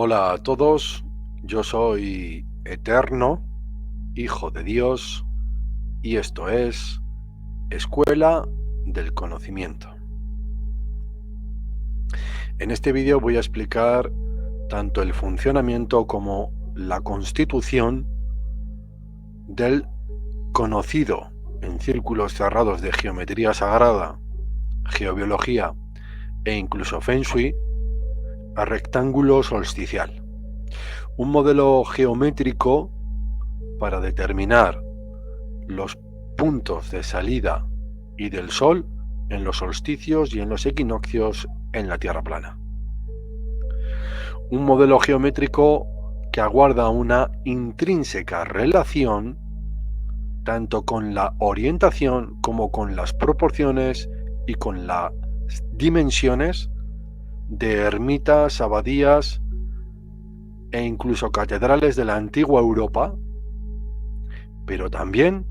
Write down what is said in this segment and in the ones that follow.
Hola a todos, yo soy Eterno, Hijo de Dios, y esto es Escuela del Conocimiento. En este vídeo voy a explicar tanto el funcionamiento como la constitución del conocido en círculos cerrados de geometría sagrada, geobiología e incluso Feng Shui, a rectángulo solsticial. Un modelo geométrico para determinar los puntos de salida y del Sol en los solsticios y en los equinoccios en la Tierra plana. Un modelo geométrico que aguarda una intrínseca relación tanto con la orientación como con las proporciones y con las dimensiones de ermitas, abadías e incluso catedrales de la antigua Europa, pero también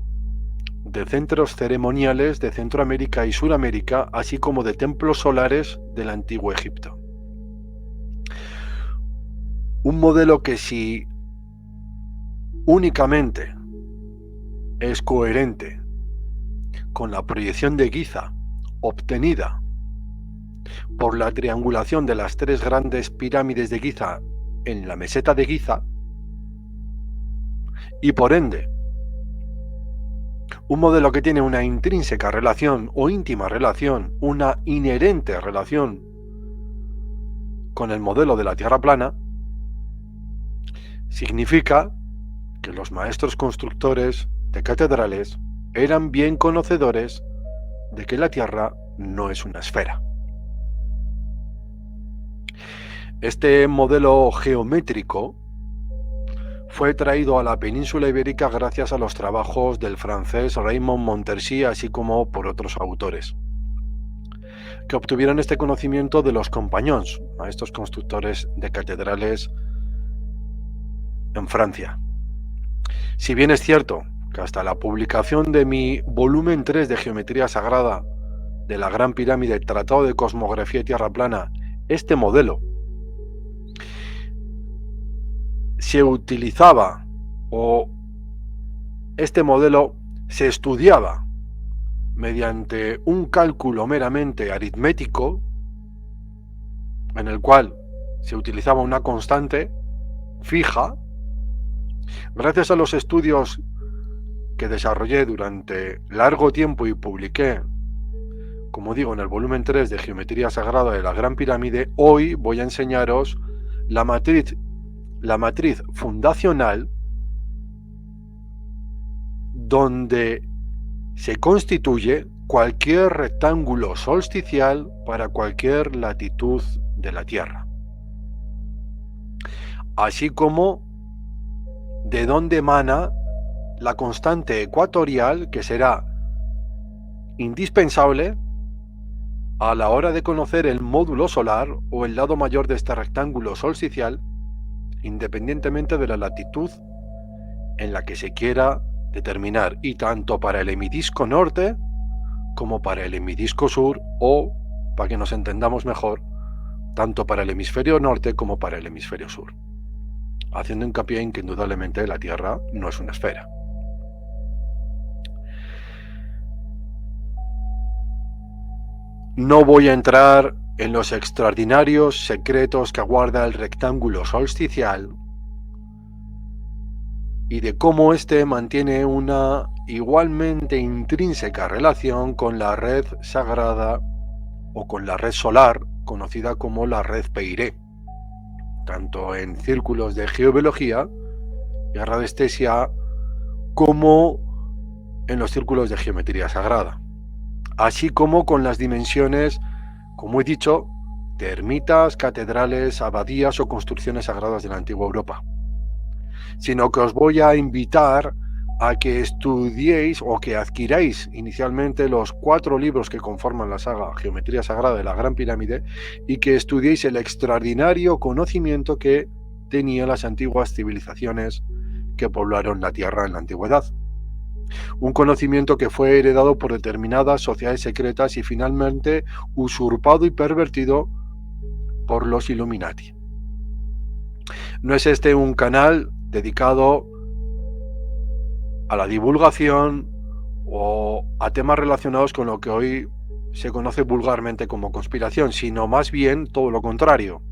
de centros ceremoniales de Centroamérica y Suramérica, así como de templos solares del antiguo Egipto. Un modelo que, si únicamente es coherente con la proyección de Giza obtenida por la triangulación de las tres grandes pirámides de Giza en la meseta de Giza, y por ende un modelo que tiene una intrínseca relación o íntima relación, una inherente relación con el modelo de la Tierra plana, significa que los maestros constructores de catedrales eran bien conocedores de que la Tierra no es una esfera. Este modelo geométrico fue traído a la península ibérica gracias a los trabajos del francés Raymond Montersy, así como por otros autores, que obtuvieron este conocimiento de los compañons, maestros constructores de catedrales en Francia. Si bien es cierto que hasta la publicación de mi volumen 3 de Geometría Sagrada de la Gran Pirámide, Tratado de Cosmografía y Tierra Plana, este modelo se utilizaba o este modelo se estudiaba mediante un cálculo meramente aritmético en el cual se utilizaba una constante fija. Gracias a los estudios que desarrollé durante largo tiempo y publiqué, como digo, en el volumen 3 de Geometría Sagrada de la Gran Pirámide, hoy voy a enseñaros la matriz fundacional donde se constituye cualquier rectángulo solsticial para cualquier latitud de la Tierra, así como de dónde emana la constante ecuatorial, que será indispensable a la hora de conocer el módulo solar o el lado mayor de este rectángulo solsticial, independientemente de la latitud en la que se quiera determinar, y tanto para el hemidisco norte como para el hemidisco sur, o, para que nos entendamos mejor, tanto para el hemisferio norte como para el hemisferio sur, haciendo hincapié en que indudablemente la Tierra no es una esfera. No voy a entrar en los extraordinarios secretos que aguarda el rectángulo solsticial y de cómo éste mantiene una igualmente intrínseca relación con la red sagrada o con la red solar, conocida como la red Peiré, tanto en círculos de geobiología y radiestesia como en los círculos de geometría sagrada, así como con las dimensiones, como he dicho, de ermitas, catedrales, abadías o construcciones sagradas de la antigua Europa. Sino que os voy a invitar a que estudiéis o que adquiráis inicialmente los 4 libros que conforman la saga Geometría Sagrada de la Gran Pirámide, y que estudiéis el extraordinario conocimiento que tenían las antiguas civilizaciones que poblaron la Tierra en la antigüedad. Un conocimiento que fue heredado por determinadas sociedades secretas y finalmente usurpado y pervertido por los Illuminati. No es este un canal dedicado a la divulgación o a temas relacionados con lo que hoy se conoce vulgarmente como conspiración, sino más bien todo lo contrario,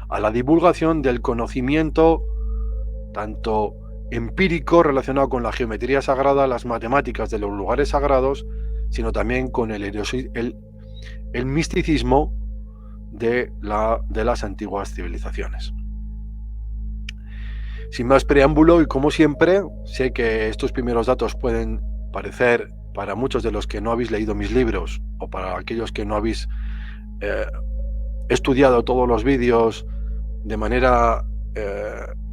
a la divulgación del conocimiento tanto empírico relacionado con la geometría sagrada, las matemáticas de los lugares sagrados, sino también con el misticismo de las antiguas civilizaciones. Sin más preámbulo, y como siempre, sé que estos primeros datos pueden parecer, para muchos de los que no habéis leído mis libros o para aquellos que no habéis estudiado todos los vídeos de manera,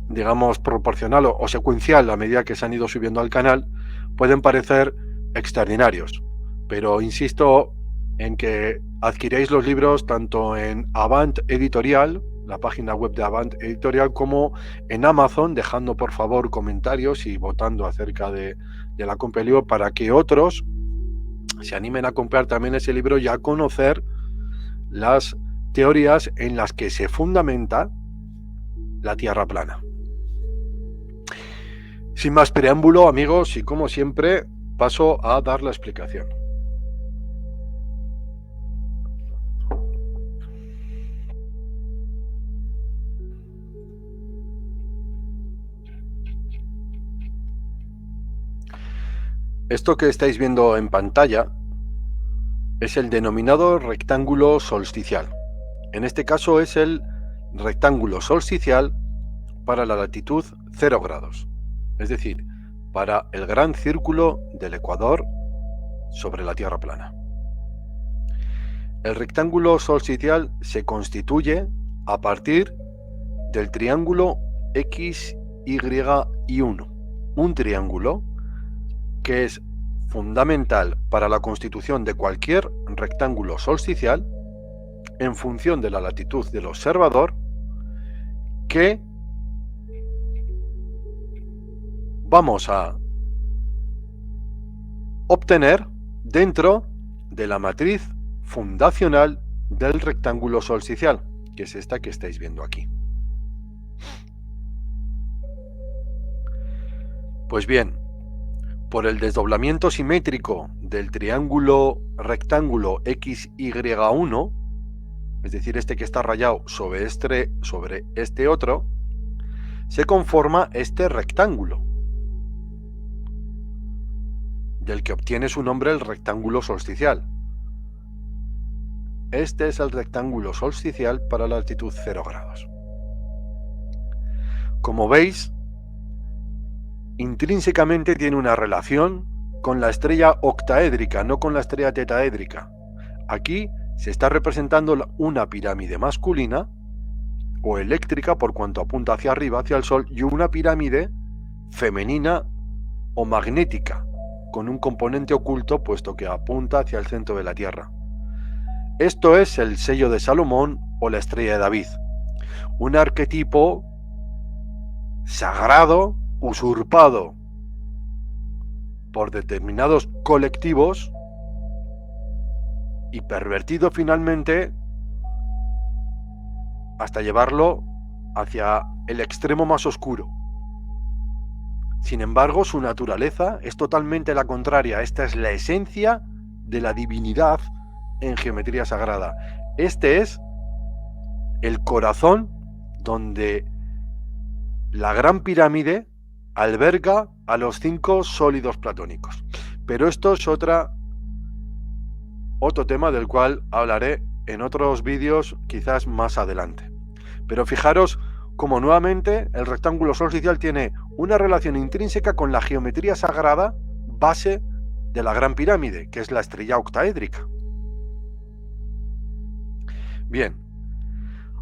digamos, proporcional o secuencial a medida que se han ido subiendo al canal, pueden parecer extraordinarios. Pero insisto en que adquiráis los libros tanto en Avant Editorial, la página web de Avant Editorial, como en Amazon, dejando por favor comentarios y votando acerca de la compra del libro para que otros se animen a comprar también ese libro y a conocer las teorías en las que se fundamenta la Tierra plana. Sin más preámbulo, amigos, y como siempre, paso a dar la explicación. Esto que estáis viendo en pantalla es el denominado rectángulo solsticial. En este caso es el rectángulo solsticial para la latitud 0 grados, es decir, para el gran círculo del ecuador sobre la Tierra plana. El rectángulo solsticial se constituye a partir del triángulo X, Y y 1, un triángulo que es fundamental para la constitución de cualquier rectángulo solsticial en función de la latitud del observador, que vamos a obtener dentro de la matriz fundacional del rectángulo solsticial, que es esta que estáis viendo aquí. Pues bien, por el desdoblamiento simétrico del triángulo rectángulo XY1, es decir, este que está rayado sobre este otro, se conforma este rectángulo, del que obtiene su nombre el rectángulo solsticial. Este es el rectángulo solsticial para la latitud 0 grados. Como veis, intrínsecamente tiene una relación con la estrella octaédrica, no con la estrella tetaédrica. Aquí se está representando una pirámide masculina o eléctrica por cuanto apunta hacia arriba, hacia el Sol, y una pirámide femenina o magnética, con un componente oculto puesto que apunta hacia el centro de la Tierra. Esto es el sello de Salomón o la estrella de David, un arquetipo sagrado usurpado por determinados colectivos y pervertido finalmente hasta llevarlo hacia el extremo más oscuro. Sin embargo, su naturaleza es totalmente la contraria. Esta es la esencia de la divinidad en geometría sagrada. Este es el corazón donde la gran pirámide alberga a los 5 sólidos platónicos. Pero esto es otro tema del cual hablaré en otros vídeos quizás más adelante. Pero fijaros cómo nuevamente el rectángulo solsticial tiene una relación intrínseca con la geometría sagrada base de la gran pirámide, que es la estrella octaédrica. Bien,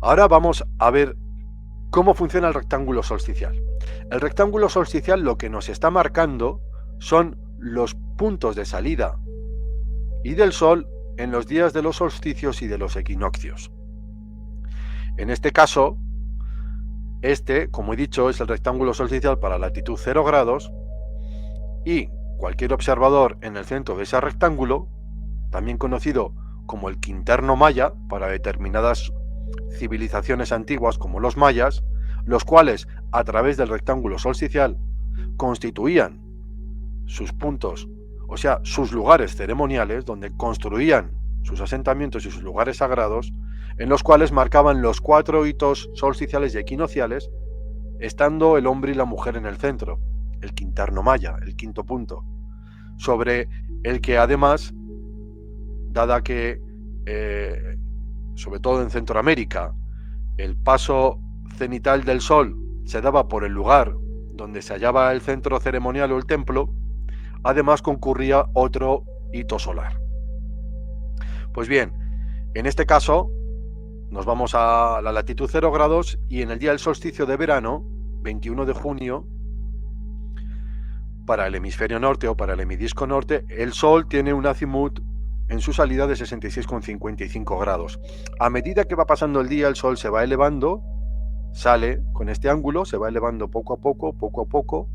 ahora vamos a ver cómo funciona el rectángulo solsticial. El rectángulo solsticial lo que nos está marcando son los puntos de salida y del Sol en los días de los solsticios y de los equinoccios. En este caso, como he dicho, es el rectángulo solsticial para latitud 0 grados y cualquier observador en el centro de ese rectángulo, también conocido como el quinterno maya para determinadas civilizaciones antiguas como los mayas, los cuales, a través del rectángulo solsticial, constituían sus puntos, o sea, sus lugares ceremoniales, donde construían sus asentamientos y sus lugares sagrados, en los cuales marcaban los 4 hitos solsticiales y equinociales, estando el hombre y la mujer en el centro, el quinterno maya, el quinto punto, sobre el que además, dada que, sobre todo en Centroamérica, el paso cenital del sol se daba por el lugar donde se hallaba el centro ceremonial o el templo, además concurría otro hito solar. Pues bien, en este caso nos vamos a la latitud 0 grados y en el día del solsticio de verano, 21 de junio, para el hemisferio norte o para el hemidisco norte, el sol tiene un azimut en su salida de 66,55 grados. A medida que va pasando el día, el sol se va elevando, sale con este ángulo, se va elevando poco a poco,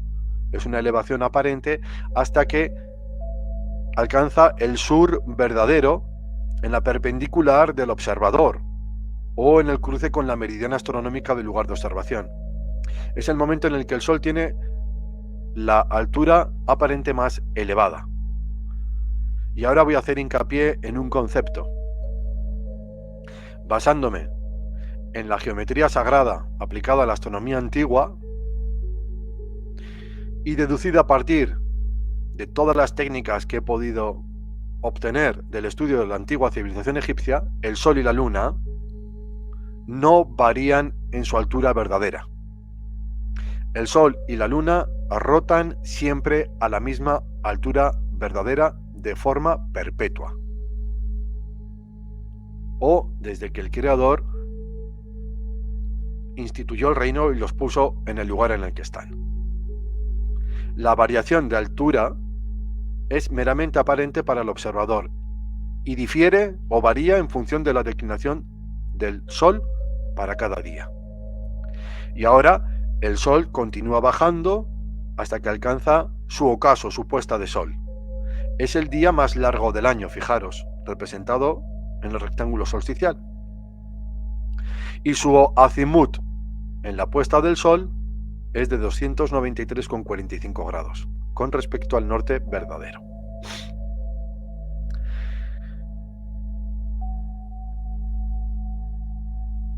es una elevación aparente, hasta que alcanza el sur verdadero en la perpendicular del observador o en el cruce con la meridiana astronómica del lugar de observación. Es el momento en el que el sol tiene la altura aparente más elevada. Y ahora voy a hacer hincapié en un concepto. Basándome en la geometría sagrada aplicada a la astronomía antigua y deducida a partir de todas las técnicas que he podido obtener del estudio de la antigua civilización egipcia, el sol y la luna no varían en su altura verdadera. El sol y la luna rotan siempre a la misma altura verdadera de forma perpetua, o desde que el creador instituyó el reino y los puso en el lugar en el que están. La variación de altura es meramente aparente para el observador y difiere o varía en función de la declinación del sol para cada día. Y ahora el sol continúa bajando hasta que alcanza su ocaso, su puesta de sol. Es el día más largo del año, fijaros, representado en el rectángulo solsticial. Y su azimut en la puesta del sol es de 293,45 grados, con respecto al norte verdadero.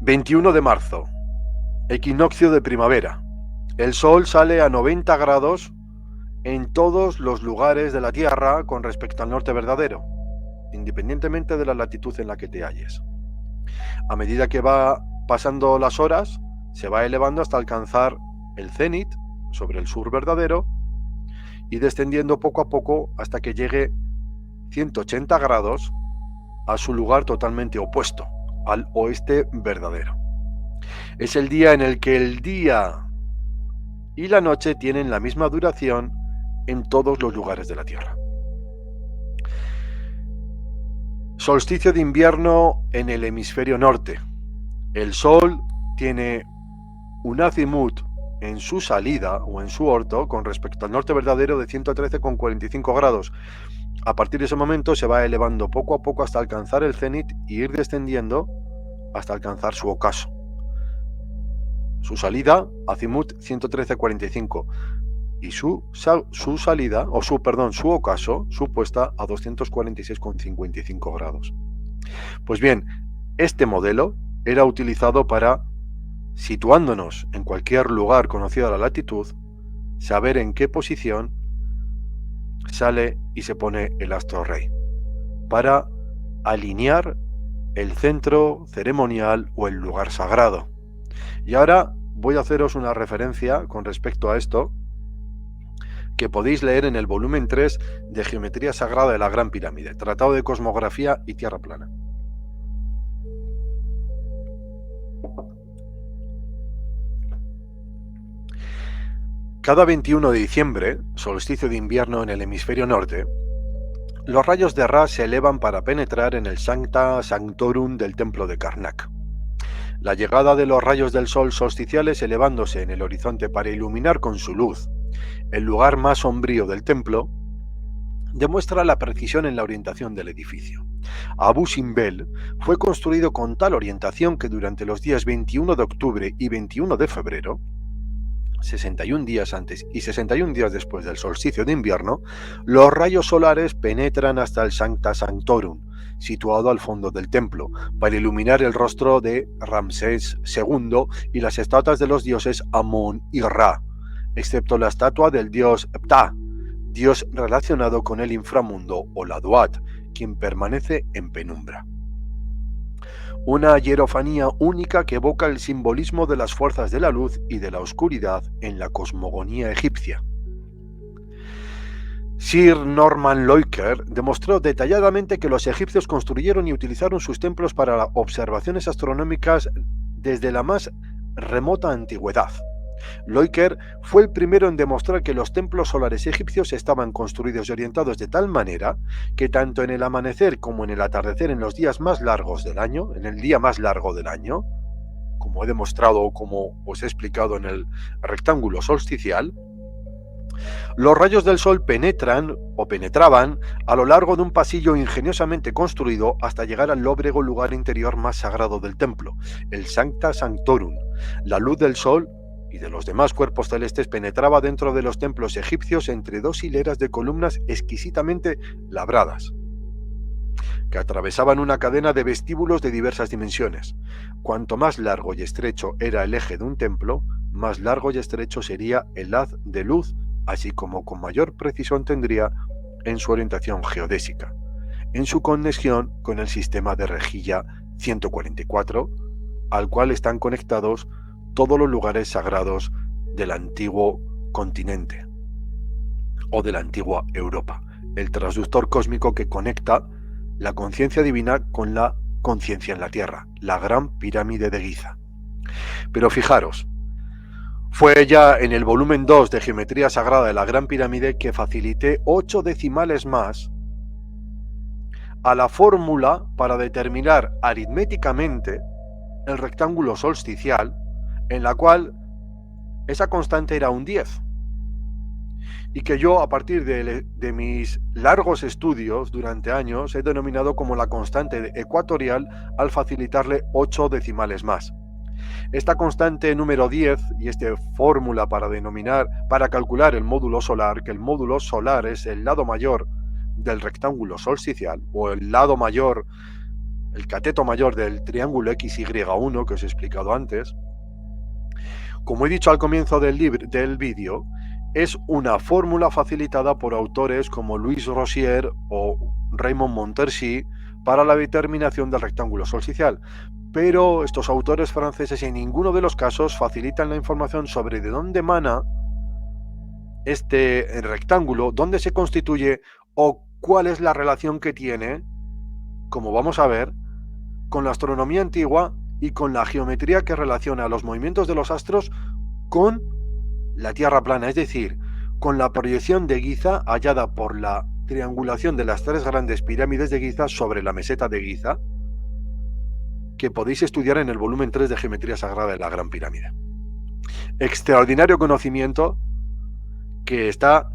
...21 de marzo... equinoccio de primavera. El sol sale a 90 grados en todos los lugares de la Tierra con respecto al norte verdadero, independientemente de la latitud en la que te halles. A medida que va pasando las horas, se va elevando hasta alcanzar el cenit sobre el sur verdadero y descendiendo poco a poco hasta que llegue 180 grados a su lugar totalmente opuesto, al oeste verdadero. Es el día en el que el día y la noche tienen la misma duración en todos los lugares de la Tierra. Solsticio de invierno en el hemisferio norte. El sol tiene un azimut en su salida o en su orto con respecto al norte verdadero de 113,45 grados. A partir de ese momento se va elevando poco a poco hasta alcanzar el cenit y ir descendiendo hasta alcanzar su ocaso. Su salida, azimut 113,45, y su salida, su ocaso, su puesta a 246,55 grados. Pues bien, este modelo era utilizado para, situándonos en cualquier lugar conocido a la latitud, saber en qué posición sale y se pone el astro rey, para alinear el centro ceremonial o el lugar sagrado. Y ahora voy a haceros una referencia con respecto a esto que podéis leer en el volumen 3 de Geometría Sagrada de la Gran Pirámide, Tratado de Cosmografía y Tierra Plana. Cada 21 de diciembre, solsticio de invierno en el hemisferio norte, los rayos de Ra se elevan para penetrar en el Sancta Sanctorum del templo de Karnak. La llegada de los rayos del sol solsticiales elevándose en el horizonte para iluminar con su luz el lugar más sombrío del templo demuestra la precisión en la orientación del edificio. Abu Simbel fue construido con tal orientación que durante los días 21 de octubre y 21 de febrero, 61 días antes y 61 días después del solsticio de invierno, los rayos solares penetran hasta el Sancta Sanctorum, situado al fondo del templo, para iluminar el rostro de Ramsés II y las estatuas de los dioses Amón y Ra, excepto la estatua del dios Ptah, dios relacionado con el inframundo o la Duat, quien permanece en penumbra. Una hierofanía única que evoca el simbolismo de las fuerzas de la luz y de la oscuridad en la cosmogonía egipcia. Sir Norman Lockyer demostró detalladamente que los egipcios construyeron y utilizaron sus templos para observaciones astronómicas desde la más remota antigüedad. Lockyer fue el primero en demostrar que los templos solares egipcios estaban construidos y orientados de tal manera que tanto en el amanecer como en el atardecer en los días más largos del año, en el día más largo del año, como he demostrado o como os he explicado en el rectángulo solsticial, los rayos del sol penetran o penetraban a lo largo de un pasillo ingeniosamente construido hasta llegar al lóbrego lugar interior más sagrado del templo, el Sancta Sanctorum. La luz del sol y de los demás cuerpos celestes penetraba dentro de los templos egipcios entre dos hileras de columnas exquisitamente labradas, que atravesaban una cadena de vestíbulos de diversas dimensiones. Cuanto más largo y estrecho era el eje de un templo, más largo y estrecho sería el haz de luz, así como con mayor precisión tendría en su orientación geodésica, en su conexión con el sistema de rejilla 144, al cual están conectados todos los lugares sagrados del antiguo continente o de la antigua Europa, el transductor cósmico que conecta la conciencia divina con la conciencia en la Tierra, la Gran Pirámide de Giza. Pero fijaros, fue ya en el volumen 2 de Geometría Sagrada de la Gran Pirámide que facilité 8 decimales más a la fórmula para determinar aritméticamente el rectángulo solsticial, en la cual esa constante era un 10. Y que yo, a partir de mis largos estudios durante años, he denominado como la constante ecuatorial al facilitarle 8 decimales más. Esta constante número 10 y esta fórmula para calcular el módulo solar, que el módulo solar es el lado mayor del rectángulo solsticial, o el lado mayor, el cateto mayor del triángulo XY1 que os he explicado antes, como he dicho al comienzo del vídeo, es una fórmula facilitada por autores como Louis Rossier o Raymond Montargis para la determinación del rectángulo solsticial. Pero estos autores franceses en ninguno de los casos facilitan la información sobre de dónde emana este rectángulo, dónde se constituye o cuál es la relación que tiene, como vamos a ver, con la astronomía antigua y con la geometría que relaciona los movimientos de los astros con la Tierra plana, es decir, con la proyección de Giza hallada por la triangulación de las 3 grandes pirámides de Giza sobre la meseta de Giza, que podéis estudiar en el volumen 3 de Geometría Sagrada de la Gran Pirámide. Extraordinario conocimiento que está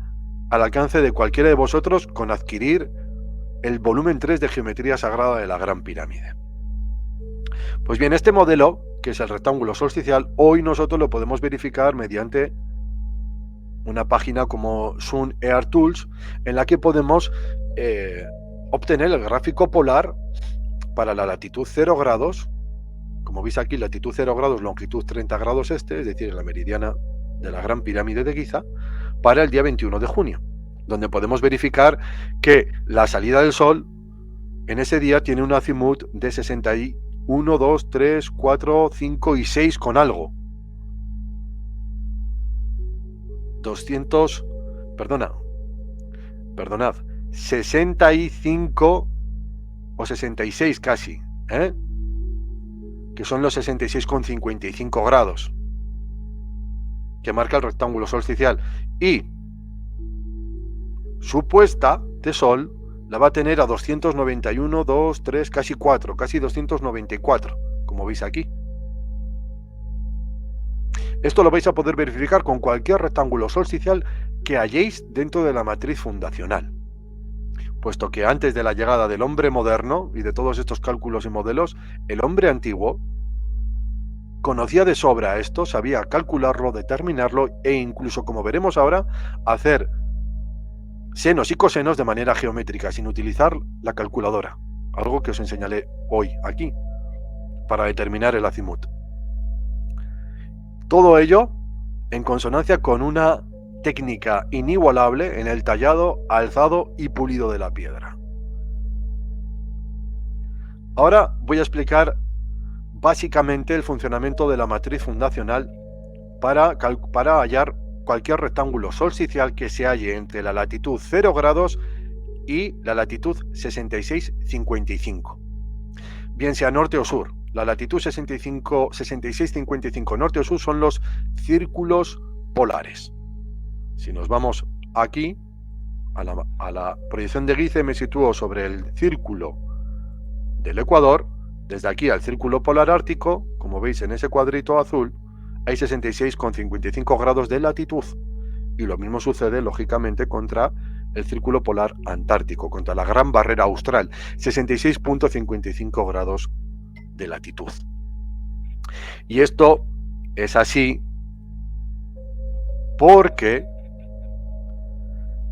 al alcance de cualquiera de vosotros con adquirir el volumen 3 de Geometría Sagrada de la Gran Pirámide. Pues bien, este modelo, que es el rectángulo solsticial, hoy nosotros lo podemos verificar mediante una página como Sun Ear Tools, en la que podemos obtener el gráfico polar para la latitud 0 grados, como veis aquí, latitud 0 grados, longitud 30 grados este, es decir, la meridiana de la Gran Pirámide de Giza, para el día 21 de junio, donde podemos verificar que la salida del Sol en ese día tiene un azimut de 61, 2, 3, 4, 5 y 6 con algo. 65 o 66 casi, que son los 66,55 grados que marca el rectángulo solsticial, y su puesta de sol la va a tener a 291, 2, 3, casi 4, casi 294, como veis aquí. Esto lo vais a poder verificar con cualquier rectángulo solsticial que halléis dentro de la matriz fundacional. puesto que antes de la llegada del hombre moderno y de todos estos cálculos y modelos, el hombre antiguo conocía de sobra esto, sabía calcularlo, determinarlo e incluso, como veremos ahora, hacer senos y cosenos de manera geométrica, sin utilizar la calculadora, algo que os enseñaré hoy aquí, para determinar el azimut. Todo ello en consonancia con una técnica inigualable en el tallado, alzado y pulido de la piedra. Ahora voy a explicar básicamente el funcionamiento de la matriz fundacional para hallar cualquier rectángulo solsticial que se halle entre la latitud 0 grados y la latitud 66,55, bien sea norte o sur. La latitud 66,55 norte o sur son los círculos polares. Si nos vamos aquí a la proyección de Guise, me sitúo sobre el círculo del Ecuador. Desde aquí al círculo polar ártico, como veis en ese cuadrito azul, hay 66,55 grados de latitud. Y lo mismo sucede, lógicamente, contra el círculo polar antártico, contra la gran barrera austral, 66,55 grados de latitud. Y esto es así porque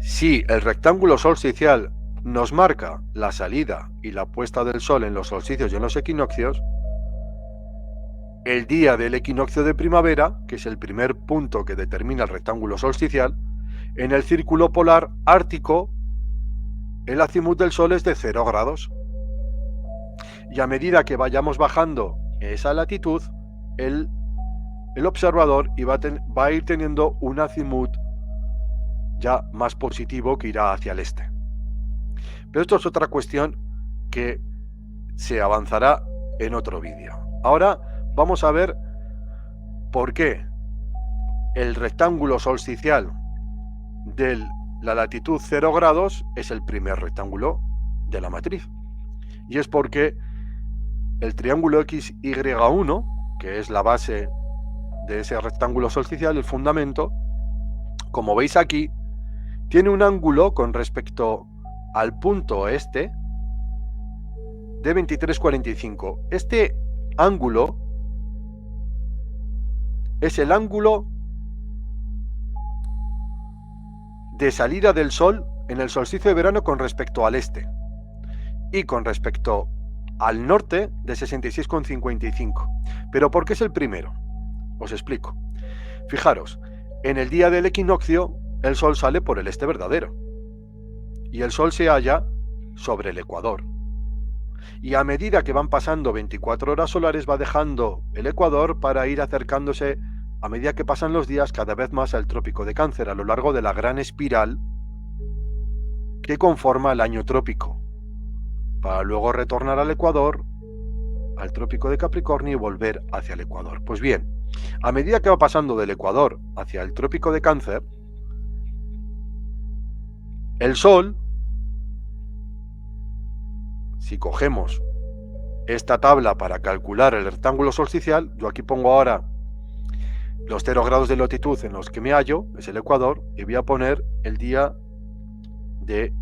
si el rectángulo solsticial nos marca la salida y la puesta del sol en los solsticios y en los equinoccios, el día del equinoccio de primavera, que es el primer punto que determina el rectángulo solsticial, en el círculo polar ártico, el azimut del sol es de 0 grados. Y a medida que vayamos bajando esa latitud, el observador va a ir teniendo un azimut ya más positivo que irá hacia el este. Pero esto es otra cuestión que se avanzará en otro vídeo. Ahora vamos a ver por qué el rectángulo solsticial de la latitud 0 grados es el primer rectángulo de la matriz. Y es porque el triángulo XY1, que es la base de ese rectángulo solsticial, el fundamento, como veis aquí, tiene un ángulo con respecto al punto este de 23,45. Este ángulo es el ángulo de salida del sol en el solsticio de verano con respecto al este, y con respecto al norte de 66,55. ¿Pero por qué es el primero? Os explico. Fijaros, en el día del equinoccio el sol sale por el este verdadero y el sol se halla sobre el ecuador. Y a medida que van pasando 24 horas solares va dejando el ecuador para ir acercándose, a medida que pasan los días, cada vez más al trópico de Cáncer, a lo largo de la gran espiral que conforma el año trópico, para luego retornar al ecuador, al trópico de Capricornio y volver hacia el ecuador. Pues bien, a medida que va pasando del ecuador hacia el trópico de Cáncer, el sol, si cogemos esta tabla para calcular el rectángulo solsticial, yo aquí pongo ahora los 0 grados de latitud en los que me hallo, es el ecuador, y voy a poner el día de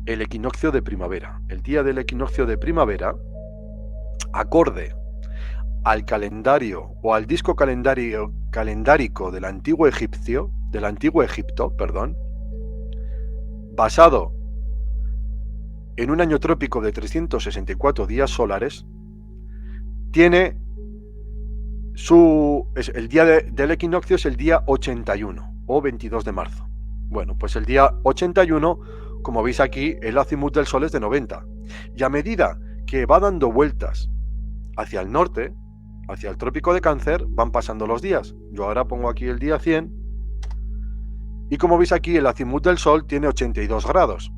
el equinoccio de primavera. El día del equinoccio de primavera, acorde al calendario o al disco calendárico del antiguo Egipto, basado en un año trópico de 364 días solares, tiene el día del equinoccio es el día 81 o 22 de marzo. Bueno, pues el día 81, como veis aquí, el azimut del sol es de 90. Y a medida que va dando vueltas hacia el norte, hacia el trópico de Cáncer, van pasando los días. Yo ahora pongo aquí el día 100. Y como veis aquí, el azimut del sol tiene 82 grados.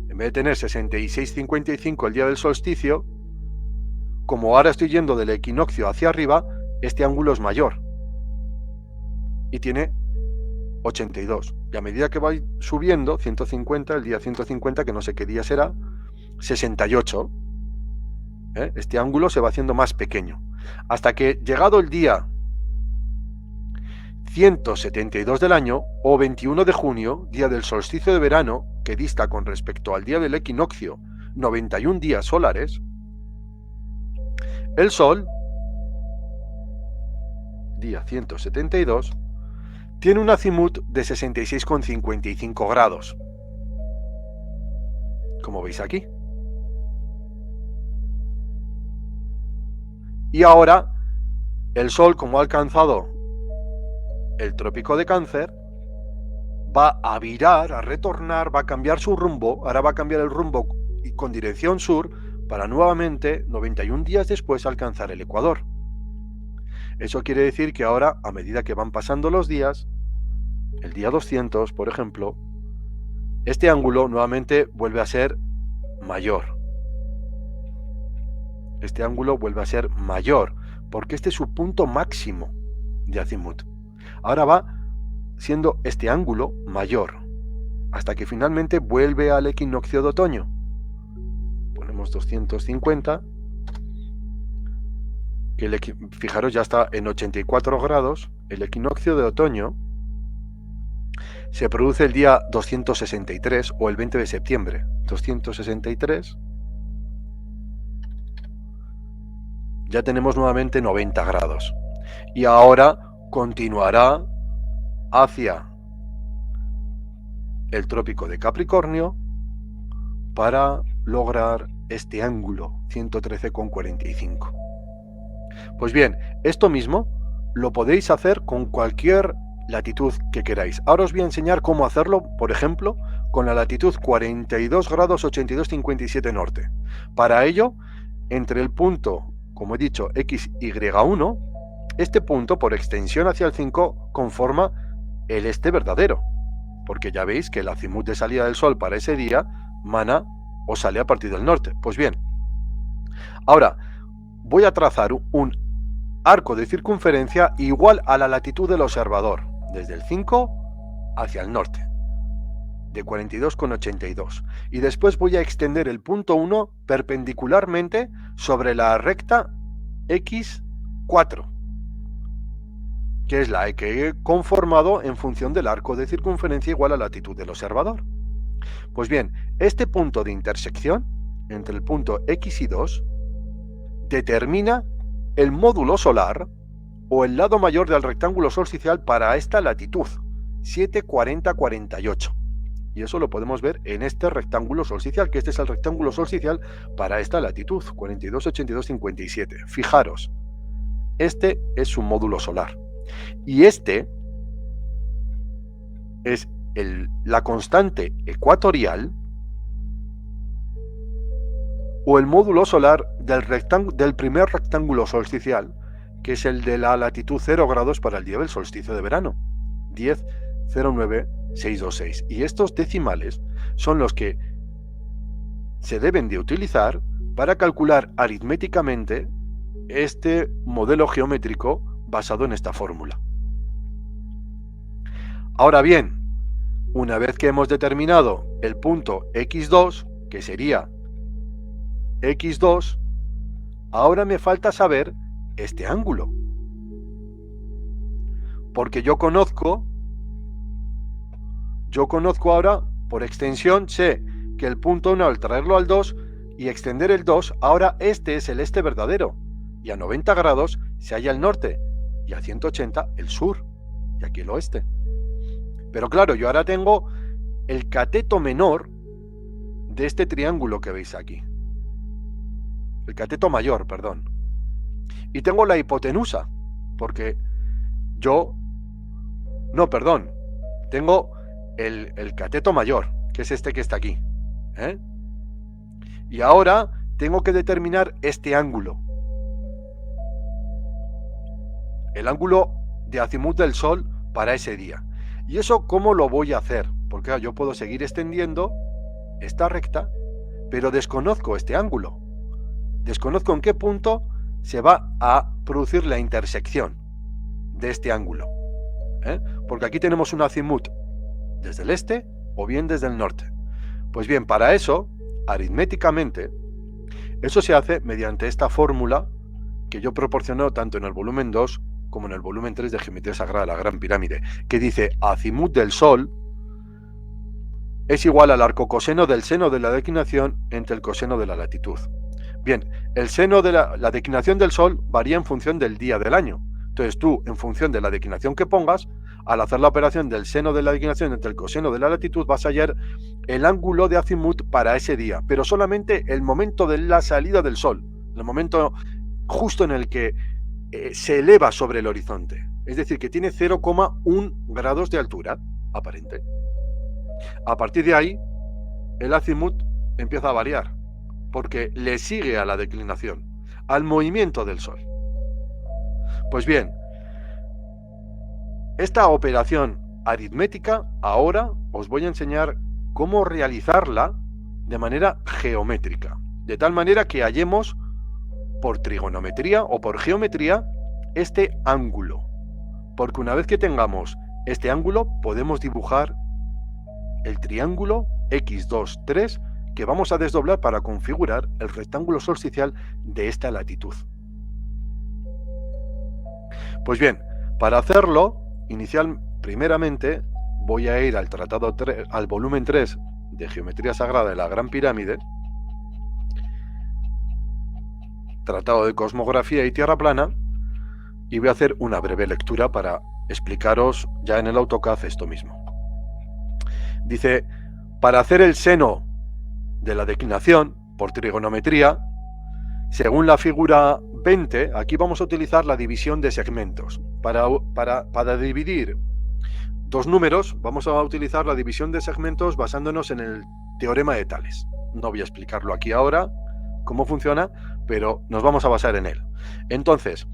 En vez de tener 66,55 el día del solsticio, como ahora estoy yendo del equinoccio hacia arriba, este ángulo es mayor. Y tiene 82. Y a medida que va subiendo, 150, el día 150, que no sé qué día será, 68. Este ángulo se va haciendo más pequeño. Hasta que, llegado el día 172 del año, o 21 de junio, día del solsticio de verano, que dista con respecto al día del equinoccio 91 días solares, el Sol, día 172, tiene un azimut de 66,55 grados, como veis aquí. Y ahora, el Sol, como ha alcanzado el trópico de Cáncer, va a virar, a retornar, va a cambiar su rumbo, ahora va a cambiar el rumbo con dirección sur, para nuevamente, 91 días después, alcanzar el Ecuador. Eso quiere decir que ahora, a medida que van pasando los días, el día 200, por ejemplo, este ángulo nuevamente vuelve a ser mayor. Este ángulo vuelve a ser mayor, porque este es su punto máximo de azimut. Ahora va siendo este ángulo mayor, hasta que finalmente vuelve al equinoccio de otoño. Ponemos 250, que fijaros, ya está en 84 grados. El equinoccio de otoño se produce el día 263 o el 20 de septiembre. 263. Ya tenemos nuevamente 90 grados. Y ahora continuará hacia el trópico de Capricornio para lograr este ángulo 113,45. Pues bien, esto mismo lo podéis hacer con cualquier latitud que queráis. Ahora os voy a enseñar cómo hacerlo, por ejemplo, con la latitud 42 grados 82,57 norte. Para ello, entre el punto, como he dicho, XY1, este punto, por extensión hacia el 5, conforma el este verdadero, porque ya veis que el azimut de salida del Sol para ese día mana o sale a partir del norte. Pues bien, ahora voy a trazar un arco de circunferencia igual a la latitud del observador, desde el 5 hacia el norte, de 42,82. Y después voy a extender el punto 1 perpendicularmente sobre la recta X4, que es la que he conformado en función del arco de circunferencia igual a la latitud del observador. Pues bien, este punto de intersección entre el punto X y 2 determina el módulo solar o el lado mayor del rectángulo solsticial para esta latitud, 7,40,48. Y eso lo podemos ver en este rectángulo solsticial, que este es el rectángulo solsticial para esta latitud, 42,82,57. Fijaros, este es su módulo solar. Y este es la constante ecuatorial o el módulo solar del primer rectángulo solsticial, que es el de la latitud 0 grados para el día del solsticio de verano, 10,09,626. Y estos decimales son los que se deben de utilizar para calcular aritméticamente este modelo geométrico basado en esta fórmula. Ahora bien, una vez que hemos determinado el punto X2, que sería X2, ahora me falta saber este ángulo. Porque yo conozco ahora, por extensión, sé que el punto 1 al traerlo al 2 y extender el 2, ahora este es el este verdadero. Y a 90 grados se halla el norte, y a 180 el sur, y aquí el oeste. Pero claro, yo ahora tengo el cateto menor de este triángulo que veis aquí. El cateto mayor, perdón. Y tengo la hipotenusa, porque tengo el cateto mayor, que es este que está aquí. Y ahora tengo que determinar este ángulo. El ángulo de azimut del Sol para ese día. ¿Y eso cómo lo voy a hacer? Porque yo puedo seguir extendiendo esta recta, pero desconozco este ángulo. Desconozco en qué punto se va a producir la intersección de este ángulo. Porque aquí tenemos un azimut desde el este o bien desde el norte. Pues bien, para eso, aritméticamente, eso se hace mediante esta fórmula que yo proporciono tanto en el volumen 2 como en el volumen 3 de Geometría Sagrada, la Gran Pirámide, que dice acimut del Sol es igual al arcocoseno del seno de la declinación entre el coseno de la latitud. Bien, el seno de la declinación del Sol varía en función del día del año. Entonces tú, en función de la declinación que pongas, al hacer la operación del seno de la declinación entre el coseno de la latitud, vas a hallar el ángulo de acimut para ese día, pero solamente el momento de la salida del Sol, el momento justo en el que se eleva sobre el horizonte. Es decir, que tiene 0,1 grados de altura aparente. A partir de ahí, el acimut empieza a variar, porque le sigue a la declinación, al movimiento del Sol. Pues bien, esta operación aritmética ahora os voy a enseñar cómo realizarla de manera geométrica, de tal manera que hallemos por trigonometría o por geometría este ángulo, porque una vez que tengamos este ángulo podemos dibujar el triángulo x2, 3 que vamos a desdoblar para configurar el rectángulo solsticial de esta latitud. Pues bien, para hacerlo, primeramente voy a ir al tratado 3, al volumen 3 de Geometría Sagrada de la Gran Pirámide, Tratado de Cosmografía y Tierra Plana, y voy a hacer una breve lectura para explicaros ya en el AutoCAD esto mismo. Dice, para hacer el seno de la declinación por trigonometría, según la figura 20, aquí vamos a utilizar la división de segmentos. Para dividir dos números, vamos a utilizar la división de segmentos basándonos en el teorema de Tales. No voy a explicarlo aquí ahora, cómo funciona, pero nos vamos a basar en él. Entonces,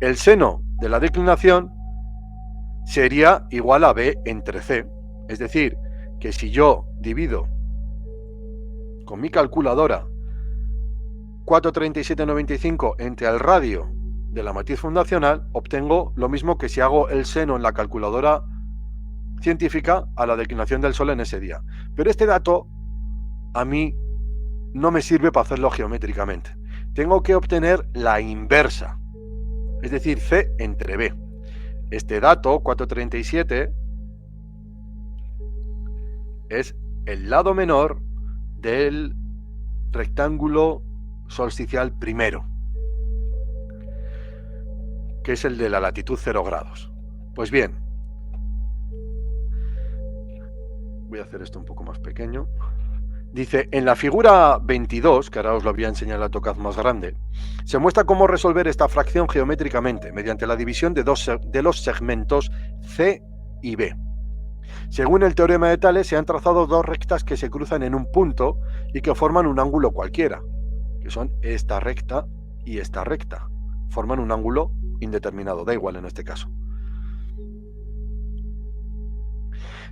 el seno de la declinación sería igual a B entre C. Es decir, que si yo divido con mi calculadora 437,95 entre el radio de la matriz fundacional, obtengo lo mismo que si hago el seno en la calculadora científica a la declinación del Sol en ese día. Pero este dato a mí no me sirve para hacerlo geométricamente. Tengo que obtener la inversa, es decir, C entre B. Este dato, 437, es el lado menor del rectángulo solsticial primero, que es el de la latitud 0 grados. Pues bien, voy a hacer esto un poco más pequeño. Dice, en la figura 22, que ahora os lo voy a enseñar en la AutoCAD más grande, se muestra cómo resolver esta fracción geométricamente mediante la división de los segmentos C y B. Según el teorema de Tales, se han trazado dos rectas que se cruzan en un punto y que forman un ángulo cualquiera, que son esta recta y esta recta. Forman un ángulo indeterminado, da igual en este caso.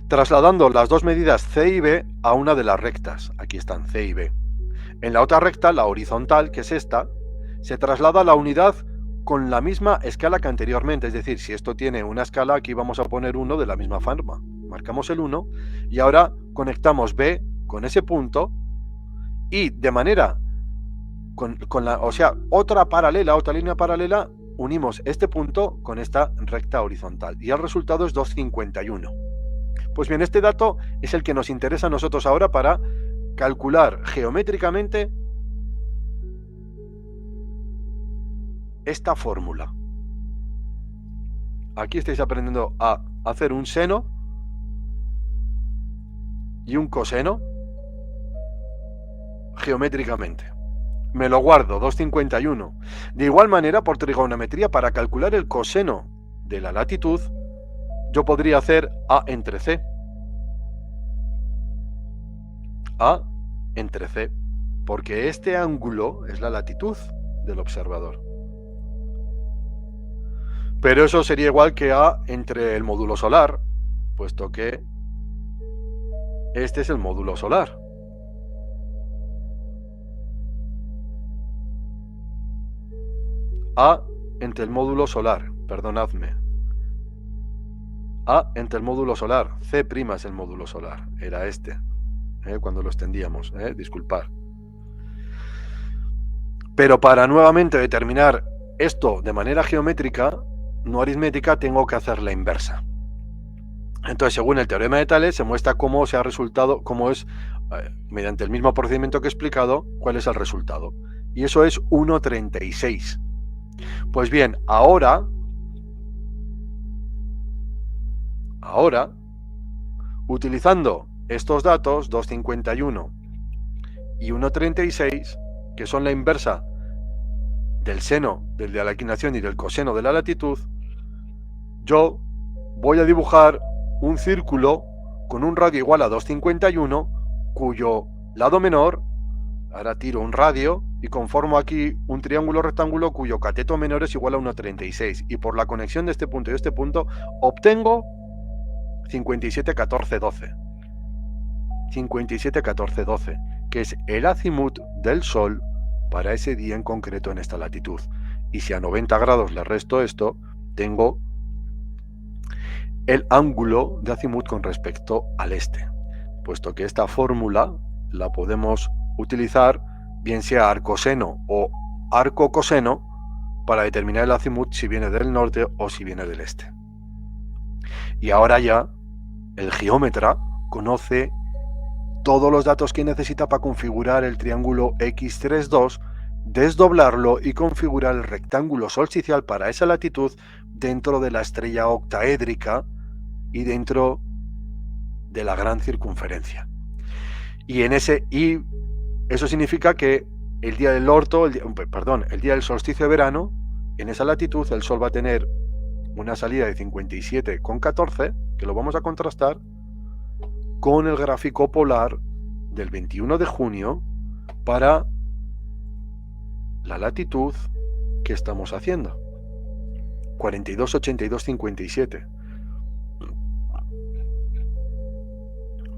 Trasladando las dos medidas C y B a una de las rectas, aquí están C y B. En la otra recta, la horizontal, que es esta, se traslada la unidad con la misma escala que anteriormente, es decir, si esto tiene una escala, aquí vamos a poner 1 de la misma forma. Marcamos el 1 y ahora conectamos B con ese punto y de manera, otra línea paralela, unimos este punto con esta recta horizontal y el resultado es 251. Pues bien, este dato es el que nos interesa a nosotros ahora para calcular geométricamente esta fórmula. Aquí estáis aprendiendo a hacer un seno y un coseno geométricamente. Me lo guardo, 251. De igual manera, por trigonometría, para calcular el coseno de la latitud, yo podría hacer A entre C. A entre C, porque este ángulo es la latitud del observador. Pero eso sería igual que A entre el módulo solar, puesto que este es el módulo solar. A entre el módulo solar, perdonadme. A entre el módulo solar, C' es el módulo solar, era este, cuando lo extendíamos, disculpad. Pero para nuevamente determinar esto de manera geométrica, no aritmética, tengo que hacer la inversa. Entonces, según el teorema de Tales, se muestra cómo se ha resultado, cómo es, mediante el mismo procedimiento que he explicado, cuál es el resultado. Y eso es 1,36. Pues bien, ahora, utilizando estos datos, 2,51 y 1,36, que son la inversa del seno de la inclinación y del coseno de la latitud, yo voy a dibujar un círculo con un radio igual a 2,51, cuyo lado menor, ahora tiro un radio y conformo aquí un triángulo rectángulo cuyo cateto menor es igual a 1,36, y por la conexión de este punto y este punto obtengo 57, 14, 12. 57, 14, 12, que es el azimut del Sol para ese día en concreto en esta latitud. Y si a 90 grados le resto esto, tengo el ángulo de azimut con respecto al este, puesto que esta fórmula la podemos utilizar bien sea arcoseno o arcocoseno para determinar el azimut si viene del norte o si viene del este. Y ahora ya el geómetra conoce todos los datos que necesita para configurar el triángulo X32, desdoblarlo y configurar el rectángulo solsticial para esa latitud dentro de la estrella octaédrica y dentro de la gran circunferencia. Y eso significa que el día del orto, el día del solsticio de verano, en esa latitud el Sol va a tener una salida de 57,14, que lo vamos a contrastar con el gráfico polar del 21 de junio para la latitud que estamos haciendo. 42, 82, 57.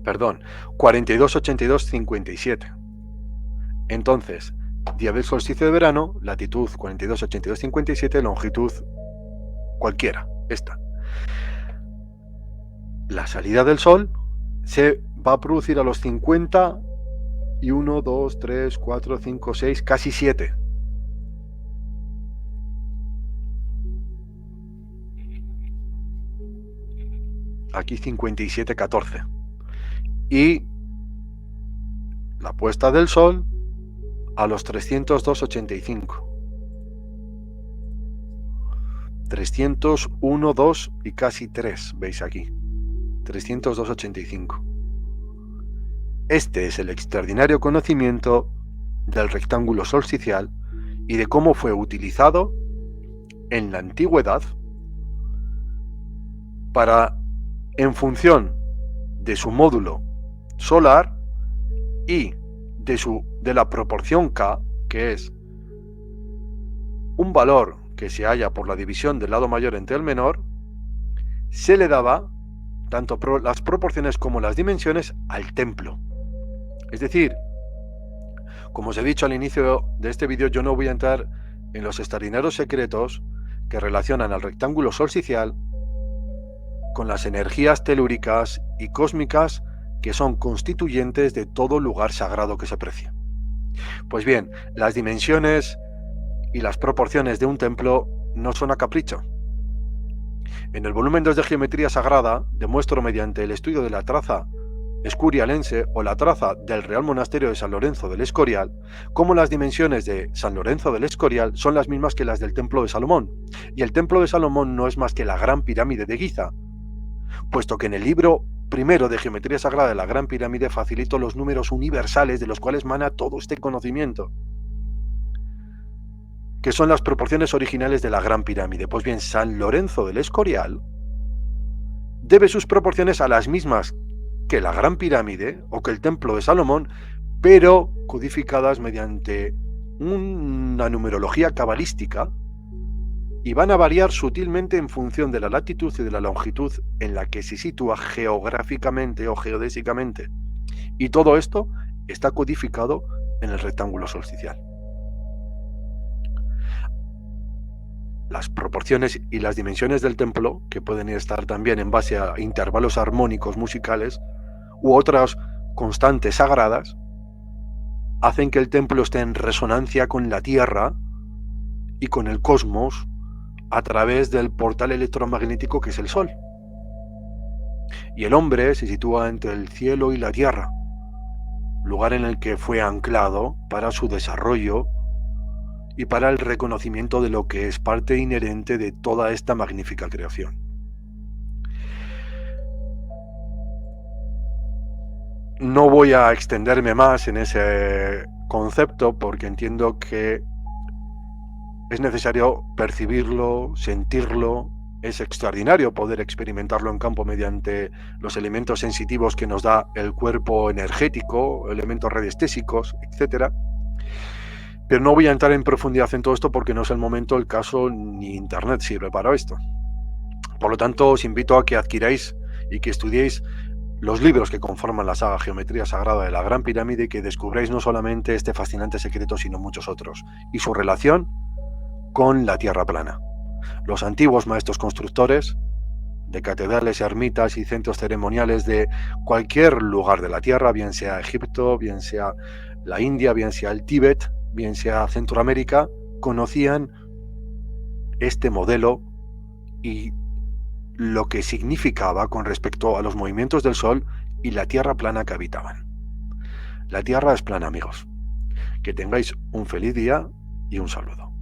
Perdón, 42, 82, 57. Entonces, día del solsticio de verano, latitud 42, 82, 57, longitud cualquiera, esta. La salida del Sol se va a producir a los 50 y 1, 2, 3, 4, 5, 6, casi 7. Aquí 57, 14. Y la puesta del Sol a los 302, 85. 301, 2 y casi 3, veis aquí. 302, 85. Este es el extraordinario conocimiento del rectángulo solsticial y de cómo fue utilizado en la antigüedad para, en función de su módulo solar y de la proporción K, que es un valor que se halla por la división del lado mayor entre el menor, se le daba tanto las proporciones como las dimensiones al templo. Es decir, como os he dicho al inicio de este vídeo, yo no voy a entrar en los extraordinarios secretos que relacionan al rectángulo solsticial con las energías telúricas y cósmicas que son constituyentes de todo lugar sagrado que se precie. Pues bien, las dimensiones y las proporciones de un templo no son a capricho. En el volumen 2 de Geometría Sagrada demuestro mediante el estudio de la traza escurialense o la traza del Real Monasterio de San Lorenzo del Escorial cómo las dimensiones de San Lorenzo del Escorial son las mismas que las del Templo de Salomón. Y el Templo de Salomón no es más que la Gran Pirámide de Giza, puesto que en el libro primero de Geometría Sagrada de la Gran Pirámide facilito los números universales de los cuales mana todo este conocimiento, que son las proporciones originales de la Gran Pirámide. Pues bien, San Lorenzo del Escorial debe sus proporciones a las mismas que la Gran Pirámide o que el Templo de Salomón, pero codificadas mediante una numerología cabalística, y van a variar sutilmente en función de la latitud y de la longitud en la que se sitúa geográficamente o geodésicamente. Y todo esto está codificado en el rectángulo solsticial. Las proporciones y las dimensiones del templo, que pueden estar también en base a intervalos armónicos musicales u otras constantes sagradas, hacen que el templo esté en resonancia con la tierra y con el cosmos a través del portal electromagnético que es el Sol. Y el hombre se sitúa entre el cielo y la tierra, lugar en el que fue anclado para su desarrollo y para el reconocimiento de lo que es parte inherente de toda esta magnífica creación. No voy a extenderme más en ese concepto porque entiendo que es necesario percibirlo, sentirlo. Es extraordinario poder experimentarlo en campo mediante los elementos sensitivos que nos da el cuerpo energético, elementos radiestésicos, etc. Pero no voy a entrar en profundidad en todo esto porque no es el momento, el caso, ni Internet sirve para esto. Por lo tanto, os invito a que adquiráis y que estudiéis los libros que conforman la saga Geometría Sagrada de la Gran Pirámide y que descubráis no solamente este fascinante secreto, sino muchos otros, y su relación con la Tierra plana. Los antiguos maestros constructores de catedrales, ermitas y centros ceremoniales de cualquier lugar de la Tierra, bien sea Egipto, bien sea la India, bien sea el Tíbet, bien sea Centroamérica, conocían este modelo y lo que significaba con respecto a los movimientos del Sol y la Tierra plana que habitaban. La Tierra es plana, amigos. Que tengáis un feliz día y un saludo.